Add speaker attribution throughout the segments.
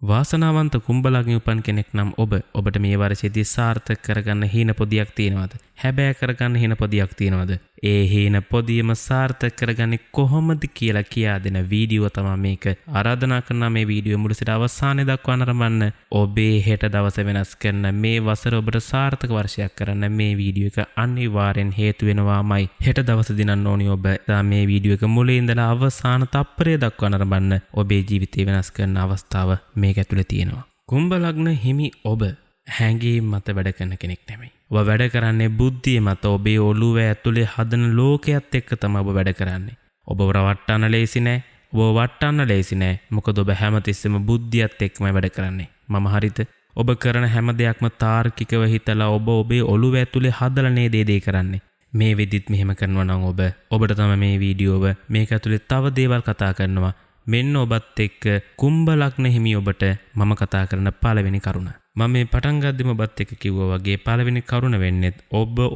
Speaker 1: වාසනාවන්ත කුම්භලග්නේ උපන් කෙනෙක් නම් ඔබට මේ වර්ෂයේදී සාර්ථක කරගන්න හීන පොදියක් තියෙනවද? හැබෑ කරගන්න හීන පොදියක් තියෙනවද? ඒ හීන පොදියම සාර්ථක කරගන්නේ කොහොමද කියලා කියා දෙන වීඩියෝ තමයි මේක. ආරාධනා කරනවා මේ වීඩියෝ මුල සිට අවසානයේ දක්වා නරඹන්න. ඔබේ හෙට දවස වෙනස් කරන මේ වසර ඔබට සාර්ථක වර්ෂයක් කරන්න මේ වීඩියෝ එක අනිවාර්යෙන් හේතු වෙනවාමයි. හෙට දවස දිනන්න ඕනි ඔබ. මේ වීඩියෝ එක මුලින් ඉඳලා අවසාන තප්පරය දක්වා නරඹන්න. ඔබේ ජීවිතය වෙනස් කරන අවස්ථාව මේක ඇතුලේ තියෙනවා. කුම්භ ලග්න හිමි ඔබ හැඟීම් මත වැඩ කරන කෙනෙක් නෙමෙයි. ඔබ වැඩ කරන්නේ බුද්ධිය මත. ඔබේ ඔළුව ඇතුලේ හදන ලෝකයක් එක්ක තමයි ඔබ වැඩ කරන්නේ. ඔබ රවට්ටන්න ලේසි නෑ. ඔබ වට්ටන්න ලේසි නෑ. මොකද ඔබ හැමතිස්සෙම බුද්ධියත් එක්කමයි වැඩ කරන්නේ. මම හරිද? ඔබ කරන හැම දෙයක්ම තාර්කිකව හිතලා ඔබේ ඔළුව ඇතුලේ හදලා නේ දේ කරන්නේ. මේ වෙදිත් මෙහෙම කරනවා නම් ඔබට තමයි මේ වීඩියෝව මේක ඇතුලේ තව දේවල් කතා කරනවා. මෙන්න ඔබත් එක්ක කුම්භ ලග්න හිමි ඔබට මම කතා කරන පළවෙනි කරුණ. මම මේ පටන් ගද්දිම ඔබත් එක්ක කිව්වා වගේ පළවෙනි කරුණ වෙන්නේ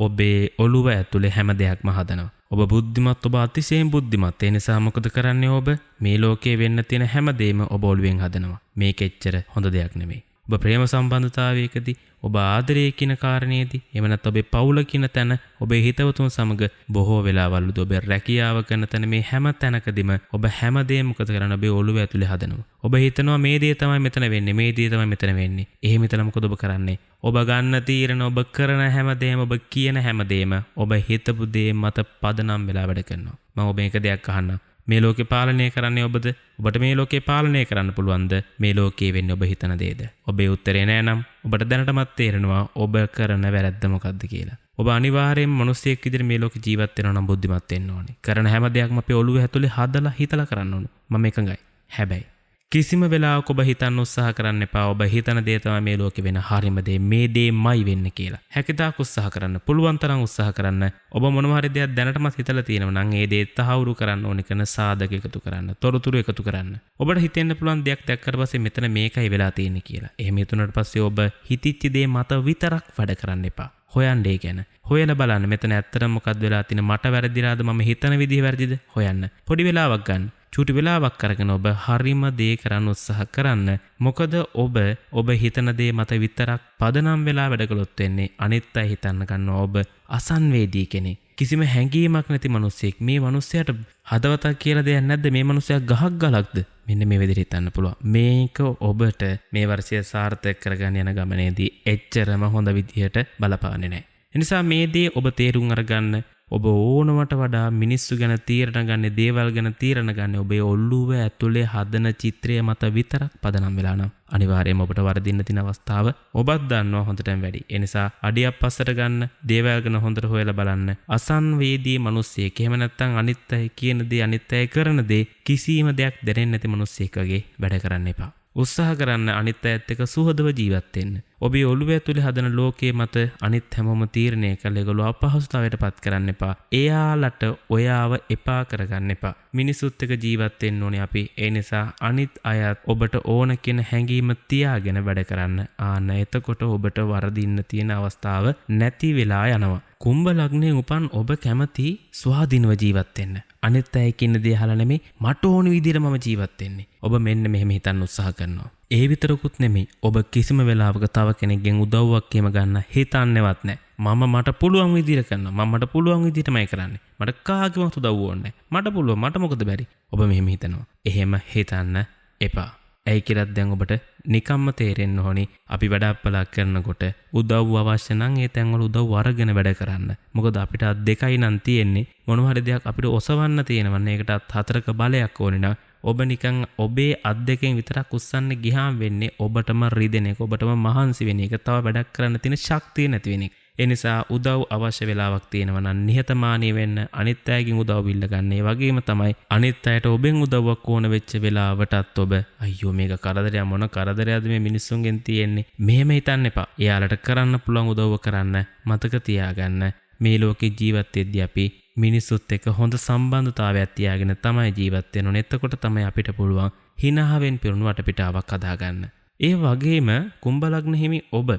Speaker 1: ඔබේ ඔළුව ඇතුලේ හැම දෙයක්ම හදනවා. ඔබ බුද්ධිමත්, ඔබ අතිශයින් බුද්ධිමත්. ඒ නිසා මොකද කරන්නේ ඔබ? මේ ලෝකේ වෙන්න තියෙන හැම දෙයක්ම ඔබ ඔළුවෙන් හදනවා. මේක එච්චර හොඳ දෙයක් නෙමෙයි. ඔබ ප්‍රේම සම්බන්ධතාවයකදී, ඔබ ආදරයේ කියන කාරණේදී, එහෙම නැත්නම් ඔබේ පවුල කියන තැන, ඔබේ හිතවතුන් සමග බොහෝ වෙලාවල්දී ඔබ රැකියාව කරන තැන මේ හැම තැනකදීම ඔබ හැමදේම මොකද කරන්නේ? ඔබේ ඔළුව ඇතුලේ හදනවා. ඔබ හිතනවා මේ දේ තමයි මෙතන වෙන්නේ, මේ දේ තමයි මෙතන වෙන්නේ. එහෙම හිතලා මොකද ඔබ කරන්නේ? ඔබ ගන්න තීරණ, ඔබ කරන හැමදේම, ඔබ කියන හැමදේම ඔබ හිතපු දේ මත පදනම් වෙලා වැඩ කරනවා. මම ඔබ එක දෙයක් අහන්නම්. මේ ලෝකේ පාලනය කරන්නේ ඔබද? ඔබට මේ ලෝකේ පාලනය කරන්න පුළුවන්ද? මේ ලෝකේ වෙන්නේ ඔබ හිතන දේද? ඔබේ උත්තරේ නෑ නම් ඔබට දැනටමත් තේරෙනවා ඔබ කරන වැරද්ද මොකද්ද කියලා. ඔබ අනිවාර්යයෙන්ම මිනිසෙක් විදිහට මේ ලෝකේ ජීවත් වෙනවා නම් බුද්ධිමත් වෙන්න ඕනේ. කරන හැම දෙයක්ම අපේ ඔළුව ඇතුලේ හදලා හිතලා කරන්න ඕනේ. මම එකඟයි. හැබැයි කිසිම වෙලාවක ඔබ හිතන්න උත්සාහ කරන්න එපා. ඔබ හිතන දේ තමයි මේ ලෝකේ වෙන හරිම දේ. මේ දේමයි වෙන්නේ කියලා. හැකිතාක් උත්සාහ කරන්න. පුළුවන් තරම් උත්සාහ කරන්න. ඔබ මොනවා හරි දෙයක් දැනටමත් හිතලා තියෙනවා නම් ඒ දේ තහවුරු කරන්න ඕනේ කරන සාධක එකතු කරන්න. තොරතුරු එකතු කරන්න. ඔබට හිතෙන්න පුළුවන් දෙයක් දැක්කට පස්සේ මෙතන මේකයි වෙලා තියෙන්නේ කියලා. එහෙම හිතුනට පස්සේ ඔබ හිතිච්ච දේ මත විතරක් වැඩ කරන්න එපා. හොයන්නේ ගැන. හොයලා බලන්න මෙතන ඇත්තටම මොකද්ද වෙලා තියෙන්නේ? මට වැරදිලාද? මම හිතන විදිහ වැරදිද? හොයන්න. පොඩි වෙලාවක් ගන්න. චූටි වෙලාවක් අරගෙන ඔබ හරිම දේ කරන්න උත්සාහ කරන්න. මොකද ඔබ හිතන දේ මත විතරක් පදනම් වෙලා වැඩ කළොත් වෙන්නේ අනිත් අය හිතන්න ගන්නවා ඔබ අසන්වේදී කෙනෙක්. කිසිම හැඟීමක් නැති මිනිසෙක්. මේ මිනිසයාට හදවතක් කියලා දෙයක් නැද්ද? මේ මිනිසයා ගහක් ගලක්ද? මෙන්න මේ විදිහට හිතන්න පුළුවන්. මේක ඔබට මේ වර්ෂය සාර්ථක කරගන්න යන ගමනේදී එච්චරම හොඳ විදිහට බලපාන්නේ නැහැ. එනිසා මේ දේ ඔබ තේරුම් අරගන්න. ඔබ ඕනවට වඩා මිනිස්සු ගැන තීරණ ගන්න, දේවල් ගැන තීරණ ගන්න ඔබේ ඔළුව ඇතුලේ හදන චිත්‍රය මත විතරක් පදනම් වෙලා නම් අනිවාර්යයෙන්ම ඔබට වරදින්න තියෙන අවස්ථාව ඔබත් දන්නවා හොඳටම වැඩි. ඒ නිසා අඩියක් පස්සට ගන්න, දේවල් ගැන හොඳට හොයලා බලන්න. අසන්වේදී මිනිස්සෙක්, එහෙම නැත්නම් අනිත් අය කියන දේ, අනිත් අය කරන දේ කිසිම දෙයක් දැනෙන්නේ නැති මිනිස්සෙක් වගේ වැඩ කරන්න එපා. උත්සාහ කරන්න අනිත් අයත් එක්ක සුහදව ජීවත් වෙන්න. ඔබේ ඔළුව ඇතුලේ හදන ලෝකයේ මත අනිත් හැමෝම තීරණය කළ ඒගොල්ලෝ අපහසුතාවයට පත් කරන්න එපා. එයාලට ඔයාව එපා කරගන්න එපා. මිනිසුත් එක්ක ජීවත් වෙන්න ඕනේ අපි. ඒ නිසා අනිත් අයත් ඔබට ඕන කියන හැඟීම තියාගෙන වැඩ කරන්න. ආන්න එතකොට ඔබට වරදින්න තියෙන අවස්ථාව නැති වෙලා යනවා. කුම්භ ලග්නයේ උපන් ඔබ කැමති ස්වාධීනව ජීවත් වෙන්න. අනිත් අය කියන දේ අහලා නෙමෙයි මට ඕන විදිහට මම ජීවත් වෙන්නේ. ඔබ මෙන්න මෙහෙම හිතන්න උත්සාහ කරනවා. ඒ විතරකුත් නෙමෙයි ඔබ කිසිම වෙලාවක තව කෙනෙක්ගෙන් උදව්වක් එහෙම ගන්න හිතන්නේවත් නැහැ. මට පුළුවන් විදිහට කරනවා. මට පුළුවන් විදිහටමයි කරන්නේ. මට කාගේවත් උදව්ව ඕනේ නැහැ. මට පුළුවන්. මට මොකද බැරි? ඔබ මෙහෙම හිතනවා. එහෙම හිතන්න එපා. ඇයි කියලාත් දැන් ඔබට නිකම්ම තේරෙන්න ඕනි අපි වැඩපළක් කරනකොට උදව් අවශ්‍ය නම් ඒ තැන්වල උදව් අරගෙන වැඩ කරන්න. මොකද අපිට අත් දෙකයි නම් තියෙන්නේ. මොනවා හරි දෙයක් අපිට ඔසවන්න තියෙනවා. ඒකට අත් හතරක බලයක් ඕනේ නම් ඔබ නිකන් ඔබේ අත් දෙකෙන් විතරක් උස්සන්න ගියාම වෙන්නේ ඔබටම රිදෙන එක, ඔබටම මහන්සි වෙන එක, තව වැඩක් කරන්න තියෙන ශක්තිය නැති වෙන එක. ඒ නිසා උදව් අවශ්‍ය වෙලාවක් තියෙනවා නම් නිහතමානී වෙන්න, අනිත් අයගෙන් උදව් ඉල්ල ගන්න. ඒ වගේම තමයි අනිත් අයට ඔබෙන් උදව්වක් ඕන වෙච්ච වෙලාවටත් ඔබ අයියෝ මේක කරදරයක්, මොන කරදරයක්ද මේ මිනිස්සුන්ගෙන් තියෙන්නේ, මෙහෙම හිතන්න එපා. එයාලට කරන්න පුළුවන් උදව්ව කරන්න. මතක තියාගන්න මේ ලෝකේ ජීවත් වෙද්දී අපි මිනිස්සුත් එක්ක හොඳ සම්බන්ධතාවයක් තියාගෙන තමයි ජීවත් වෙන්න ඕනේ. එතකොට තමයි අපිට පුළුවන් හිනාවෙන් පිරුණු වටපිටාවක් හදාගන්න. ඒ වගේම කුම්භ ලග්න හිමි ඔබ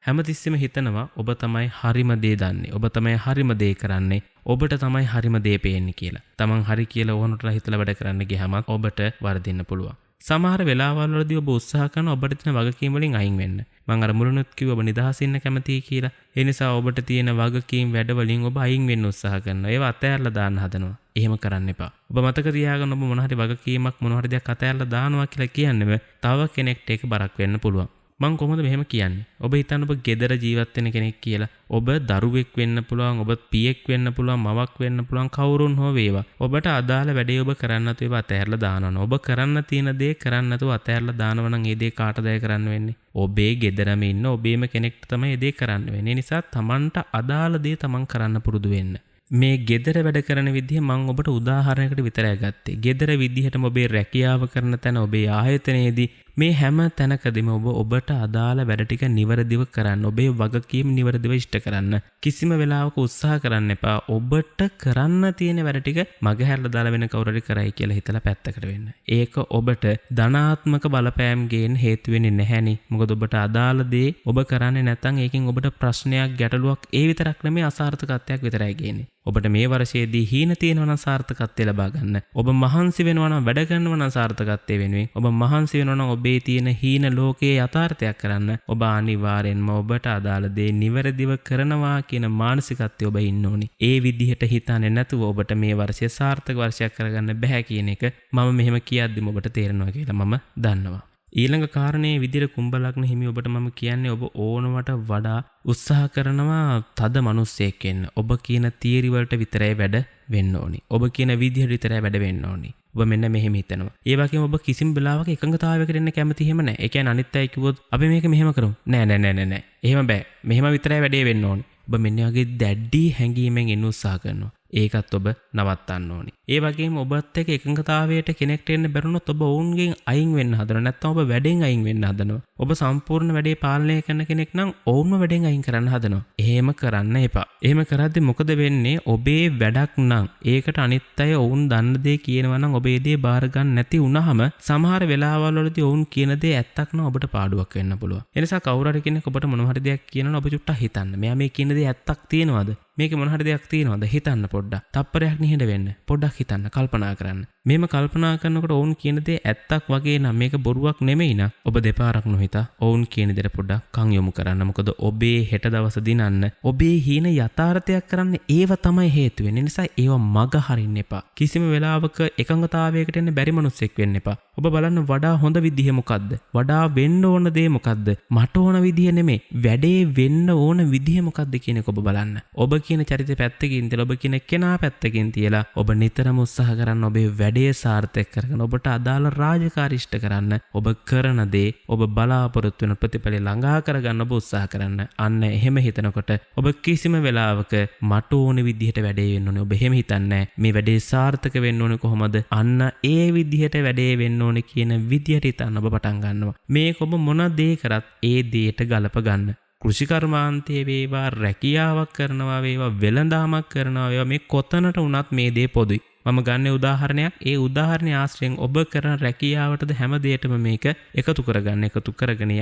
Speaker 1: හැමතිස්සෙම හිතනවා ඔබ තමයි හරිම දේ දන්නේ. ඔබ තමයි හරිම දේ කරන්නේ. ඔබට තමයි හරිම දේ පේන්නේ කියලා. තමන් හරි කියලා ඕනටලා හිතලා වැඩ කරන්න ගියාම ඔබට වරදින්න පුළුවන්. සමහර වෙලාවල් වලදී ඔබ උත්සාහ කරන ඔබට තියෙන වගකීම් වලින් අයින් වෙන්න. මම අර මුලිනුත් කිව්ව ඔබ නිදහසින් ඉන්න කැමතියි කියලා. ඒ නිසා ඔබට තියෙන වගකීම් වැඩ වලින් ඔබ අයින් වෙන්න උත්සාහ කරනවා. ඒවා අතහැරලා දාන්න හදනවා. එහෙම කරන්න එපා. ඔබ මතක තියාගන්න ඔබ මොන හරි වගකීමක් මොන හරි දෙයක් අතහැරලා දානවා කියලා කියන්නේ තව කෙනෙක්ට ඒක බරක් වෙන්න පුළුවන්. මං කොහොමද මෙහෙම කියන්නේ? ඔබ හිතන්න ඔබ ගෙදර ජීවත් වෙන කෙනෙක් කියලා. ඔබ දරුවෙක් වෙන්න පුළුවන්, ඔබ පියෙක් වෙන්න පුළුවන්, මවක් වෙන්න පුළුවන්, කවුරුන් හෝ වේවා. ඔබට අදාළ වැඩේ ඔබ කරන්න නැතුව ඒව අතහැරලා දානවා. ඔබ කරන්න තියෙන දේ කරන්න නැතුව අතහැරලා දානවා නම් ඒ දේ කාටද කරන්න වෙන්නේ? ඔබේ ගෙදරම ඉන්න ඔබේම කෙනෙක්ට තමයි ඒ දේ කරන්න වෙන්නේ. ඒ නිසා Tamanට අදාළ දේ Taman කරන්න පුරුදු වෙන්න. මේ ගෙදර වැඩ කරන විදිහ මම ඔබට උදාහරණයකට විතරයි ගත්තේ. ගෙදර විදිහටම ඔබේ රැකියාව කරන තැන ඔබේ ආයතනයේදී මේ හැම තැනකදීම ඔබට අදාළ වැඩ ටික නිවැරදිව කරන්න. ඔබේ වගකීම් නිවැරදිව ඉෂ්ට කරන්න. කිසිම වෙලාවක උත්සාහ කරන්න එපා. ඔබට කරන්න තියෙන වැඩ ටික මගහැරලා දාලා වෙන කවුරු හරි කරයි කියලා හිතලා පැත්තකට වෙන්න. ඒක ඔබට ධනාත්මක බලපෑම් ගේන්න හේතු වෙන්නේ නැහැනේ. මොකද ඔබට අදාළ දේ ඔබ කරන්නේ නැත්නම් ඒකෙන් ඔබට ප්‍රශ්නයක් ගැටලුවක් ඒ විතරක් නෙමෙයි අසාර්ථකත්වයක් විතරයි ගේන්නේ. ඔබට මේ වර්ෂයේදී හීන තියෙනවා නම් සාර්ථකත්වය ලබා ගන්න. ඔබ මහන්සි වෙනවා නම් වැඩ කරනවා නම් සාර්ථකත්වය වෙනුවෙන් ඔබ මහන්සි වෙනවා නම් ඔබේ තියෙන හීන ලෝකයේ යථාර්ථයක් කරන්න ඔබ අනිවාර්යෙන්ම ඔබට අදාළ දේ නිවැරදිව කරනවා කියන මානසිකත්වය ඔබ ඉන්න ඕනි. ඒ විදිහට හිතන්නේ නැතුව ඔබට මේ වර්ෂය සාර්ථක වර්ෂයක් කරගන්න බෑ කියන එක මම මෙහෙම කියද්දිම ඔබට තේරෙනවා කියලා මම දන්නවා. ඊළඟ කාරණේ විදිහට කුම්භ ලග්න හිමි ඔබට මම කියන්නේ ඔබ ඕනවට වඩා උත්සාහ කරනවා තද මිනිස්සෙක් වෙන්න. ඔබ කියන තියරි වලට විතරයි වැඩ වෙන්න ඕනි. ඔබ කියන විදිහට විතරයි වැඩ වෙන්න ඕනි. ඔබ මෙන්න මෙහෙම හිතනවා. ඒ වගේම ඔබ කිසිම වෙලාවක එකඟතාවයකට එන්න කැමති හිම නැහැ. ඒ කියන්නේ අනිත් අය කිව්වොත් අපි මේක මෙහෙම කරමු. නෑ. එහෙම බෑ. මෙහෙම විතරයි වැඩේ වෙන්න ඕනි. ඔබ මෙන්න වගේ දැඩි හැඟීමෙන් එන්න උත්සාහ කරනවා. ඒකත් ඔබ නවත්තන්න ඕනි. ඒ වගේම ඔබත් එක්ක එකඟතාවයට කෙනෙක්ට එන්න බැරුණොත් ඔබ ඔවුන්ගෙන් අයින් වෙන්න හදනවා. නැත්නම් ඔබ වැඩෙන් අයින් වෙන්න හදනවා. ඔබ සම්පූර්ණ වැඩේ පාලනය කරන කෙනෙක් නම් ඔවුන්ව වැඩෙන් අයින් කරන්න හදනවා. එහෙම කරන්න එපා. එහෙම කරද්දී මොකද වෙන්නේ? ඔබේ වැඩක් නම් ඒකට අනිත් අය ඔවුන් දන්න දේ කියනවා නම් ඔබ ඒ දේ බාර ගන්න නැති වුනහම සමහර වෙලාවල් වලදී ඔවුන් කියන දේ ඇත්තක් නම් ඔබට පාඩුවක් වෙන්න පුළුවන්. ඒ නිසා කවුරු හරි කෙනෙක් ඔබට මොන හරි දෙයක් කියනවනම් ඔබ චුට්ටක් හිතන්න. මෙයා මේ කියන දේ ඇත්තක් තියෙනවද? මේක මොන හරි දෙයක් තියෙනවද? හිතන්න පොඩ්ඩක්. තප්පරයක් නිහඬ වෙන්න. පොඩ්ඩක් හිතන්න, කල්පනා කරන්න. මේම කල්පනා කරනකොට ඔවුන් කියන දේ ඇත්තක් වගේ නම් මේක බොරුවක් නෙමෙයි නම් ඔබ දෙපාරක් නොහිතා ඔවුන් කියන දේ පොඩ්ඩක් කන් යොමු කරන්න. මොකද ඔබේ හෙට දවස දිනන්න ඔබේ හීන යථාර්ථයක් කරන්න ඒව තමයි හේතු වෙන්නේ. නිසා ඒව මග හරින්න එපා. කිසිම වෙලාවක එකඟතාවයකට එන්න බැරි මිනිස්සෙක් වෙන්න එපා. ඔබ බලන්න වඩා හොඳ විදිහ මොකද්ද? වඩා වෙන්න ඕන දේ මොකද්ද? මට ඕන විදිහ නෙමෙයි. වැඩේ වෙන්න ඕන විදිහ මොකද්ද කියන එක ඔබ බලන්න. ඔබ කියන චරිතය පැත්තකින් තියලා ඔබ කියන කෙනා පැත්තකින් තියලා ඔබ නිතරම උත්සාහ කරන්න ඔබේ වැඩේ සාර්ථක කරගන්න. ඔබට අදාළ රාජකාරී ඉෂ්ට කරන්න. ඔබ කරන දේ ඔබ බලාපොරොත්තු වෙන ප්‍රතිඵල ළඟා කරගන්න ඔබ උත්සාහ කරන්න. අන්න එහෙම හිතනකොට ඔබ කිසිම වෙලාවක මට ඕන විදිහට වැඩේ වෙන්න ඕනේ. ඔබ එහෙම හිතන්නේ මේ වැඩේ සාර්ථක වෙන්න ඕනේ කොහොමද? අන්න ඒ විදිහට වැඩේ වෙන්න ඕනේ කියන විදිහට හිතන්න ඔබ පටන් ගන්නවා. මේක ඔබ මොන දේ කරත් ඒ දේට ගලප ගන්න. කෘෂි කර්මාන්තයේ වේවා, රැකියාවක් කරනවා වේවා, වෙළඳාමක් කරනවා වේවා, මේ කොතනට වුණත් මේ දේ පොදුයි. මම ගන්න උදාහරණයක්. ඒ උදාහරණය ආශ්‍රයෙන් ඔබ කරන රැකියාවටද හැම දෙයකටම මේක එකතු කරගෙන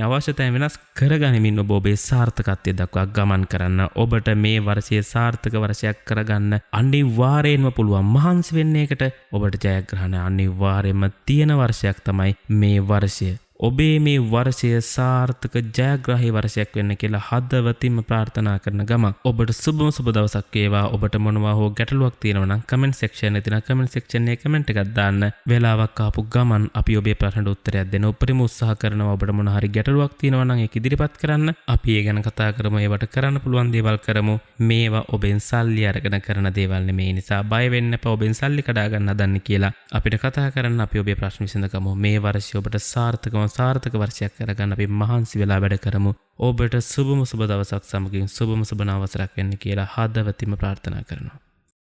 Speaker 1: අවශ්‍යතාවය වෙනස් කරගනිමින් ඔබ ඔබේ සාර්ථකත්වය දක්වා ගමන් කරන්න. ඔබට මේ වර්ෂයේ සාර්ථක වර්ෂයක් කරගන්න අනිවාර්යයෙන්ම පුළුවන්. මහන්සි වෙන්න එකට ඔබට ජයග්‍රහණ අනිවාර්යයෙන්ම තියෙන වර්ෂයක් තමයි මේ වර්ෂය. ඔබේ මේ වර්ෂය සාර්ථක ජයග්‍රාහී වර්ෂයක් වෙන්න කියලා හදවතින්ම ප්‍රාර්ථනා කරන ගමන් ඔබට සුබම සුබ දවසක් වේවා. ඔබට මොනවා හෝ ගැටලුවක් තියෙනවා නම් කමෙන්ට් සෙක්ෂන් එකේ තියෙන කමෙන්ට් සෙක්ෂන් එකේ කමෙන්ට් එකක් දාන්න. වෙලාවක් ආපු ගමන් අපි ඔබේ ප්‍රශ්නට උත්තරයක් දෙන්න උපරිම උත්සාහ කරනවා. ඔබට මොන හරි ගැටලුවක් තියෙනවා නම් ඒක ඉදිරිපත් කරන්න. අපි ඒ ගැන කතා කරමු. ඒවට කරන්න පුළුවන් දේවල් කරමු. මේවා ඔබෙන් සල්ලි අරගෙන කරන දේවල් නෙමෙයි. නිසා බය වෙන්න එපා. ඔබෙන් සල්ලි කඩා ගන්න හදන්නේ කියලා අපිට කතා කරන්න. අපි ඔබේ ප්‍රශ්න විසඳගමු. මේ වර්ෂය ඔබට සාර්ථක වර්ෂයක් කරගන්න අපි මහන්සි වෙලා වැඩ කරමු. ඔබට සුබම සුබ දවසක් සමගින් සුබම සුබ නවසරක් වෙන්න කියලා හදවතින්ම ප්‍රාර්ථනා කරනවා.